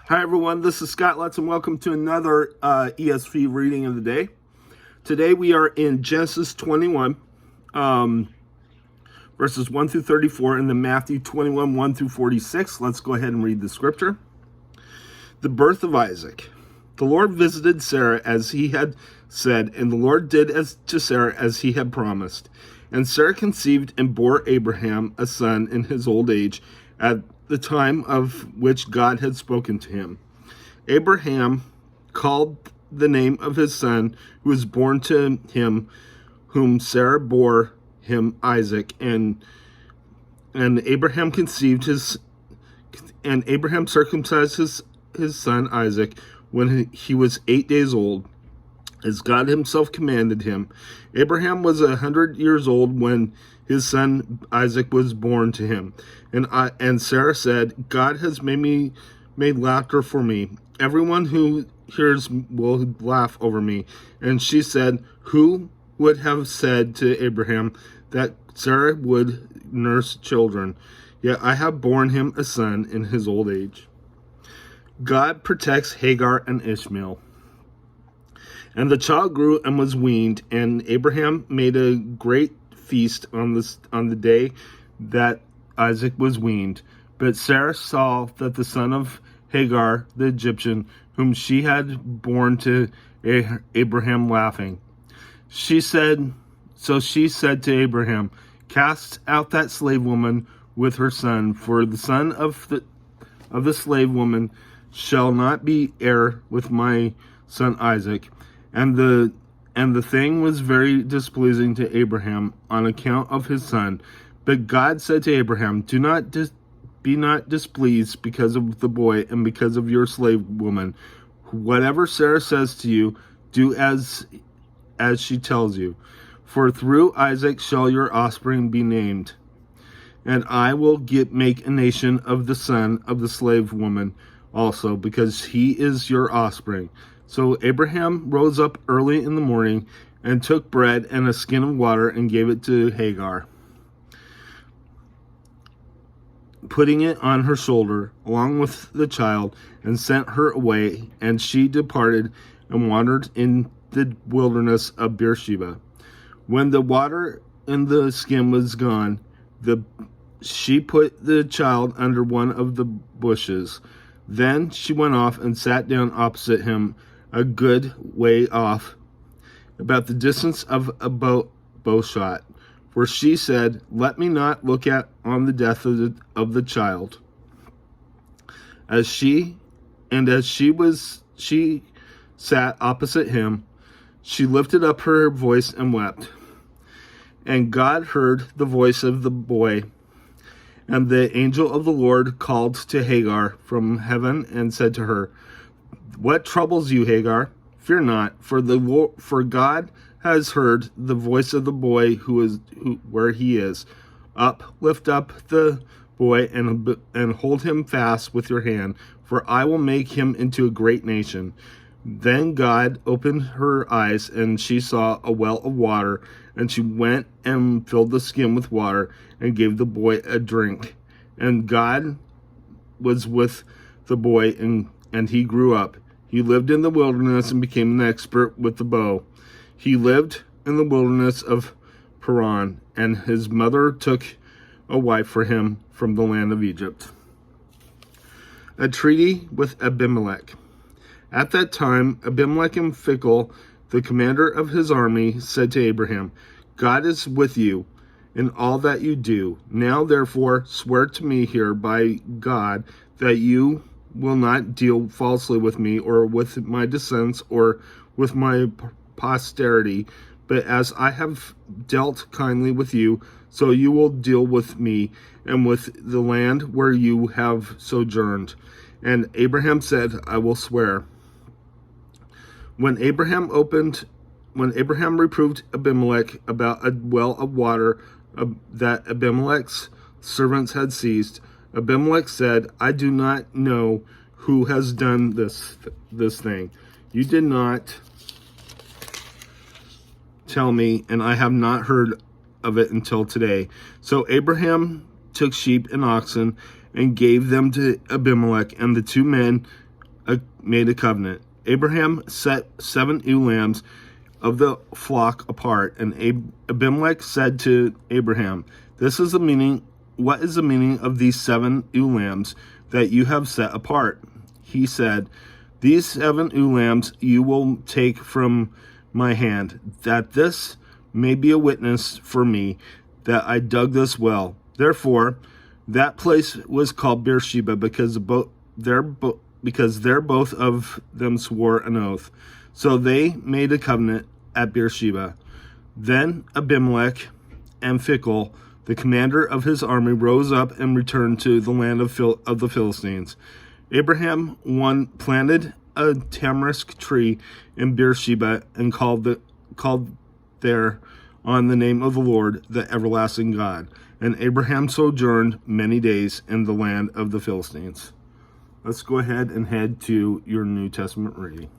Hi, everyone. This is Scott Lutz, and welcome to another ESV reading of the day. Today we are in Genesis 21, verses 1 through 34, and then Matthew 21, 1 through 46. Let's go ahead and read the scripture. The birth of Isaac. The Lord visited Sarah as he had said, and the Lord did to Sarah as he had promised. And Sarah conceived and bore Abraham a son in his old age, at the time of which God had spoken to him. Abraham called the name of his son who was born to him, whom Sarah bore him, Isaac. And Abraham circumcised his son Isaac when he was 8 days old, as God himself commanded him. Abraham was 100 years old when his son Isaac was born to him. And Sarah said, God has made laughter for me. Everyone who hears will laugh over me. And she said, who would have said to Abraham that Sarah would nurse children? Yet I have borne him a son in his old age. God protects Hagar and Ishmael. And the child grew and was weaned, and Abraham made a great feast on the day that Isaac was weaned. But Sarah saw that the son of Hagar the Egyptian, whom she had borne to Abraham, laughing. So she said to Abraham, cast out that slave woman with her son, for the son of the slave woman shall not be heir with my son Isaac. And the thing was very displeasing to Abraham on account of his son. But God said to Abraham, be not displeased because of the boy and because of your slave woman. Whatever Sarah says to you, do as she tells you. For through Isaac shall your offspring be named. And I will make a nation of the son of the slave woman also, because he is your offspring. So Abraham rose up early in the morning and took bread and a skin of water and gave it to Hagar, putting it on her shoulder along with the child, and sent her away. And she departed and wandered in the wilderness of Beersheba. When the water in the skin was gone, she put the child under one of the bushes. Then she went off and sat down opposite him, a good way off, about the distance of a bow shot. For she said, let me not look on the death of the child. As she sat opposite him, she lifted up her voice and wept. And God heard the voice of the boy. And the angel of the Lord called to Hagar from heaven and said to her, what troubles you, Hagar? Fear not, for God has heard the voice of the boy where he is. Lift up the boy and hold him fast with your hand, for I will make him into a great nation. Then God opened her eyes, and she saw a well of water, and she went and filled the skin with water and gave the boy a drink. And God was with the boy, and he grew up. He lived in the wilderness and became an expert with the bow. He lived in the wilderness of Paran, and his mother took a wife for him from the land of Egypt. A treaty with Abimelech. At that time, Abimelech and Phicol, the commander of his army, said to Abraham, God is with you in all that you do. Now, therefore, swear to me here by God that you will not deal falsely with me or with my descendants or with my posterity, but as I have dealt kindly with you, so you will deal with me and with the land where you have sojourned. And Abraham said, I will swear. When Abraham reproved Abimelech about a well of water that Abimelech's servants had seized, Abimelech said, I do not know who has done this thing. You did not tell me, and I have not heard of it until today. So Abraham took sheep and oxen and gave them to Abimelech and the two men made a covenant. Abraham set 7 ewe lambs of the flock apart, and Abimelech said to Abraham, "This is the meaning. What is the meaning of these 7 ewe lambs that you have set apart?" He said, "These 7 ewe lambs you will take from my hand, that this may be a witness for me that I dug this well." Therefore, that place was called Beersheba, because there both of them swore an oath. So they made a covenant at Beersheba. Then Abimelech and Phicol, the commander of his army, rose up and returned to the land of the Philistines. Abraham planted a tamarisk tree in Beersheba and called there on the name of the Lord, the everlasting God. And Abraham sojourned many days in the land of the Philistines. Let's go ahead and head to your New Testament reading.